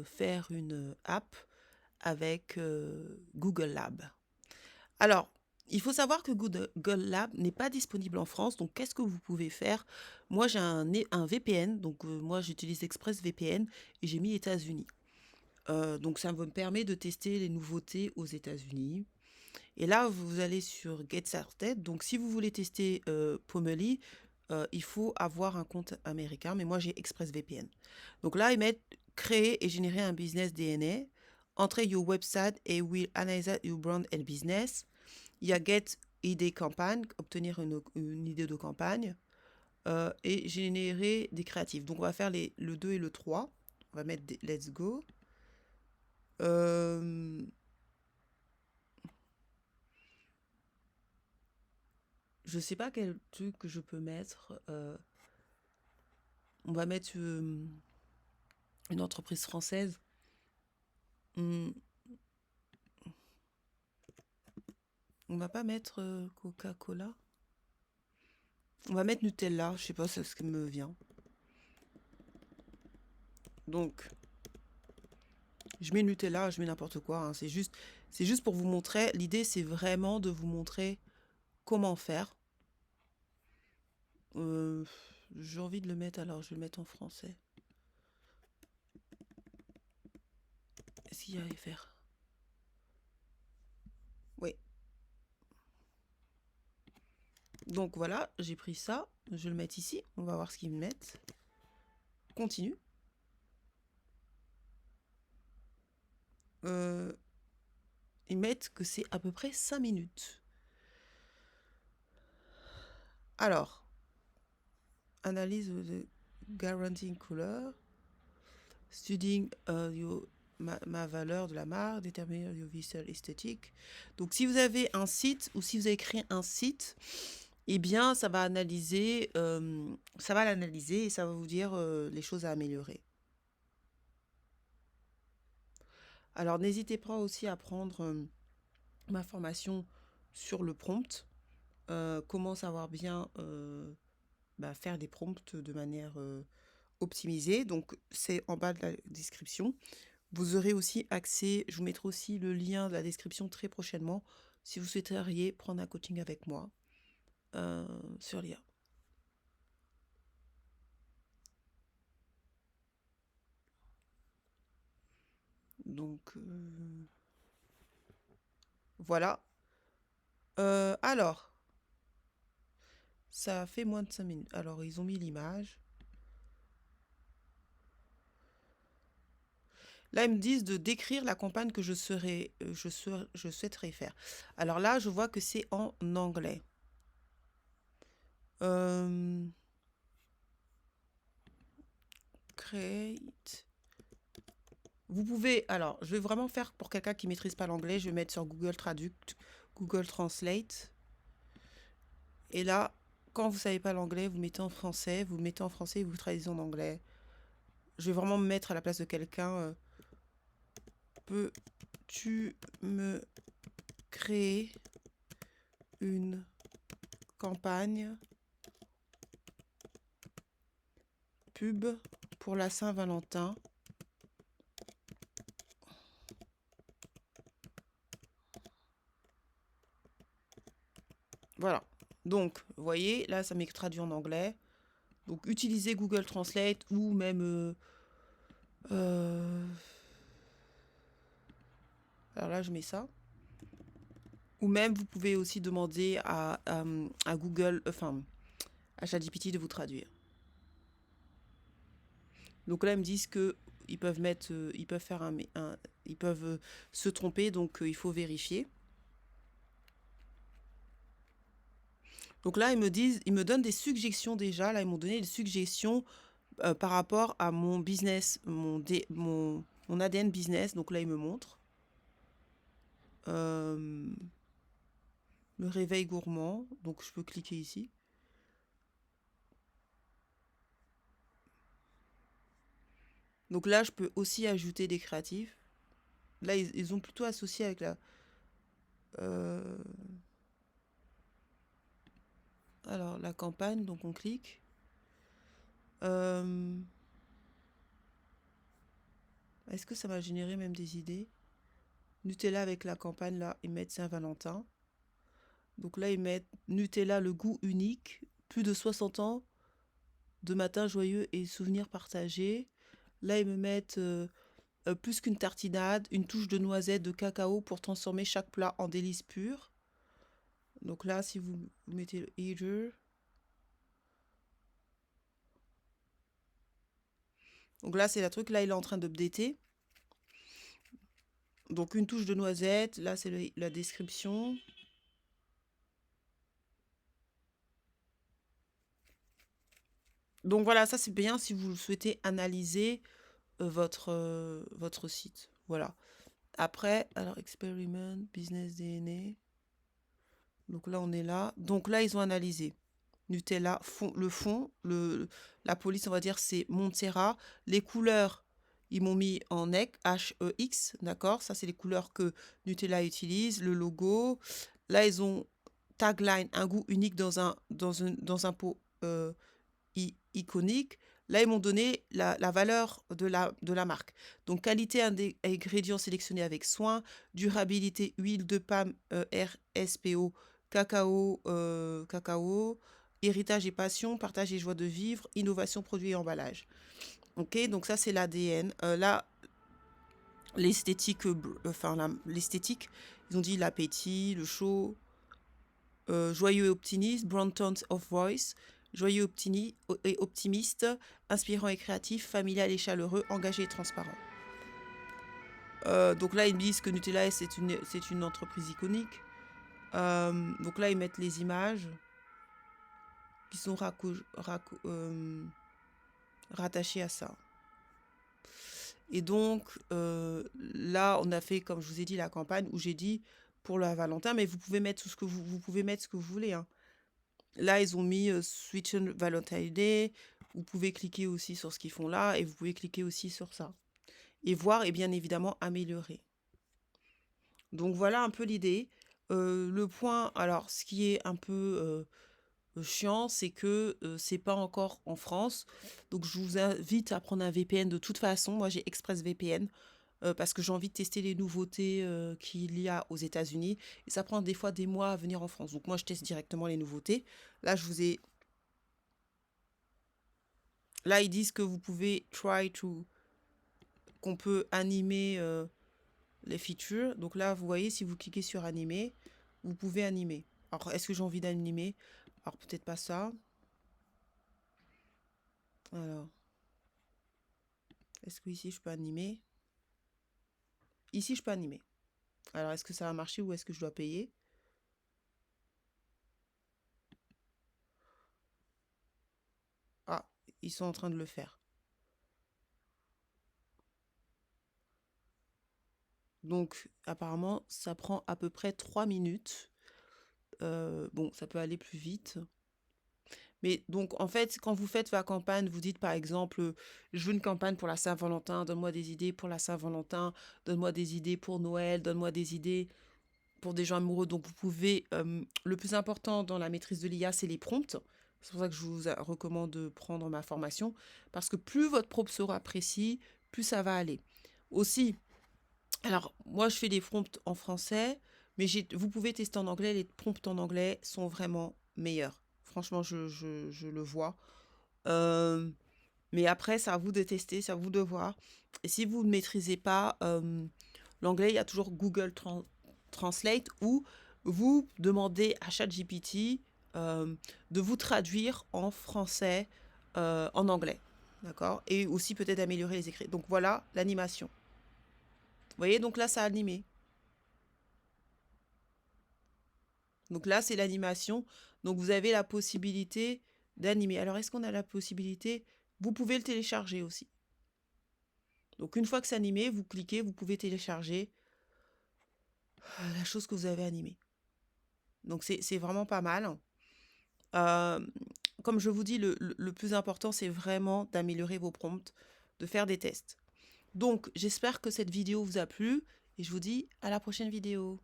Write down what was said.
faire une app avec Google Lab. Alors, il faut savoir que Google Lab n'est pas disponible en France, donc qu'est-ce que vous pouvez faire? Moi, j'ai un VPN, donc moi j'utilise ExpressVPN et j'ai mis États-Unis. Donc ça me permet de tester les nouveautés aux États-Unis. Et là, vous allez sur Get Started. Donc si vous voulez tester Pomeli, il faut avoir un compte américain, mais moi j'ai ExpressVPN. Donc là, ils mettent créer et générer un business DNA. Entrez your website et will analyze your brand and business. Il y a Get idée campagne, obtenir une idée de campagne et générer des créatifs. Donc on va faire le 2 et le 3. On va mettre let's go. Je sais pas quel truc que je peux mettre. On va mettre une entreprise française. On va pas mettre Coca-Cola. On va mettre Nutella. Je sais pas, c'est ce qui me vient. Donc, je mets Nutella, je mets n'importe quoi. Hein. C'est juste pour vous montrer. L'idée, c'est vraiment de vous montrer comment faire. J'ai envie de le mettre, alors je vais le mettre en français. Est-ce qu'il y a à faire? Oui. Donc voilà, j'ai pris ça. Je vais le mettre ici. On va voir ce qu'ils me mettent. Continue. Ils mettent que c'est à peu près 5 minutes. Alors, analyse de guaranteeing color, studying ma valeur de la marque, déterminer your visual esthétique. Donc, si vous avez un site ou si vous avez créé un site, eh bien, ça va l'analyser et ça va vous dire les choses à améliorer. Alors, n'hésitez pas aussi à prendre ma formation sur le prompt. Comment savoir bien faire des prompts de manière optimisée. Donc, c'est en bas de la description. Vous aurez aussi accès, je vous mettrai aussi le lien de la description très prochainement si vous souhaiteriez prendre un coaching avec moi sur l'IA. Donc, voilà. Alors, ça fait moins de 5 minutes. Alors, ils ont mis l'image. Là, ils me disent de décrire la campagne que je souhaiterais faire. Alors là, je vois que c'est en anglais. Create. Vous pouvez, alors, je vais vraiment faire pour quelqu'un qui ne maîtrise pas l'anglais, je vais mettre sur Google Traduct, Google Translate. Et là, quand vous ne savez pas l'anglais, vous mettez en français, vous mettez en français et vous traduisez en anglais. Je vais vraiment me mettre à la place de quelqu'un. Peux-tu me créer une campagne pub pour la Saint-Valentin? Voilà. Donc, vous voyez, là, ça m'est traduit en anglais. Donc, utilisez Google Translate ou même... alors là, je mets ça. Ou même, vous pouvez aussi demander à Google, enfin, à ChatGPT de vous traduire. Donc là, ils me disent que ils peuvent mettre, ils peuvent faire ils peuvent se tromper, donc il faut vérifier. Donc là, ils me donnent des suggestions déjà. Là, ils m'ont donné des suggestions par rapport à mon business, mon ADN business. Donc là, ils me montrent. Le réveil gourmand. Donc je peux cliquer ici. Donc là, je peux aussi ajouter des créatifs. Là, ils ont plutôt associé avec la... alors, la campagne, donc on clique. Est-ce que ça m'a généré même des idées? Nutella avec la campagne, là, ils mettent Saint-Valentin. Donc là, ils mettent Nutella, le goût unique, plus de 60 ans, de matin joyeux et souvenirs partagés. Là, ils me mettent plus qu'une tartinade, une touche de noisette, de cacao pour transformer chaque plat en délice pur. Donc là, si vous mettez le heater. Donc là, c'est la truc, là, il est en train d'updater. Donc une touche de noisette, là, c'est la description. Donc voilà, ça c'est bien si vous souhaitez analyser votre site. Voilà. Après, alors experiment, business DNA. Donc là, on est là. Donc là, ils ont analysé. Nutella, le fond, la police, on va dire, c'est Montserrat. Les couleurs, ils m'ont mis en HEX, d'accord? Ça, c'est les couleurs que Nutella utilise. Le logo. Là, ils ont tagline, un goût unique dans un pot iconique. Là, ils m'ont donné la valeur de la marque. Donc, qualité ingrédients sélectionnés avec soin, durabilité, huile de palme RSPO, cacao, héritage et passion, partage et joie de vivre, innovation, produit et emballage. Ok, donc ça, c'est l'ADN. Là, l'esthétique, l'esthétique, ils ont dit l'appétit, le chaud, joyeux et optimiste, brown tones of voice, joyeux et optimiste, inspirant et créatif, familial et chaleureux, engagé et transparent. Donc là, ils me disent que Nutella, c'est une entreprise iconique. Donc là, ils mettent les images qui sont rattachées à ça. Et donc, là, on a fait, comme je vous ai dit, la campagne où j'ai dit pour la Valentin, mais vous pouvez mettre tout ce que vous pouvez mettre ce que vous voulez, hein. Là, ils ont mis Switch on Valentine's Day. Vous pouvez cliquer aussi sur ce qu'ils font là et vous pouvez cliquer aussi sur ça. Et voir et bien évidemment améliorer. Donc voilà un peu l'idée. Le point, alors ce qui est un peu chiant, c'est que c'est pas encore en France. Donc je vous invite à prendre un VPN de toute façon. Moi j'ai ExpressVPN parce que j'ai envie de tester les nouveautés qu'il y a aux États-Unis. Et ça prend des fois des mois à venir en France. Donc moi je teste directement les nouveautés. Là je vous ai... Là ils disent que vous pouvez qu'on peut animer les features. Donc là vous voyez, si vous cliquez sur animer, vous pouvez animer. Alors est-ce que j'ai envie d'animer? Alors peut-être pas ça. Alors, est-ce que ici je peux animer? Ici je peux animer. Alors est-ce que ça va marcher ou est-ce que je dois payer? Ah, ils sont en train de le faire. Donc apparemment ça prend à peu près 3 minutes. Bon, ça peut aller plus vite. Mais donc, en fait, quand vous faites la campagne, vous dites par exemple, je veux une campagne pour la Saint-Valentin, donne-moi des idées pour la Saint-Valentin, donne-moi des idées pour Noël, donne-moi des idées pour des gens amoureux. Donc, vous pouvez, le plus important dans la maîtrise de l'IA, c'est les prompts. C'est pour ça que je vous recommande de prendre ma formation, parce que plus votre prompt sera précis, plus ça va aller. Aussi, alors, moi, je fais des prompts en français, mais vous pouvez tester en anglais. Les prompts en anglais sont vraiment meilleurs. Franchement, je le vois. Euh, mais après, c'est à vous de tester, c'est à vous de voir. Et si vous ne maîtrisez pas l'anglais, il y a toujours Google Translate ou vous demandez à ChatGPT de vous traduire en français, en anglais. D'accord? Et aussi peut-être améliorer les écrits. Donc voilà l'animation. Vous voyez, donc là, ça a animé. Donc là, c'est l'animation. Donc vous avez la possibilité d'animer. Alors, est-ce qu'on a la possibilité? Vous pouvez le télécharger aussi. Donc une fois que c'est animé, vous cliquez, vous pouvez télécharger la chose que vous avez animée. Donc c'est vraiment pas mal. Comme je vous dis, le plus important, c'est vraiment d'améliorer vos prompts, de faire des tests. Donc, j'espère que cette vidéo vous a plu et je vous dis à la prochaine vidéo.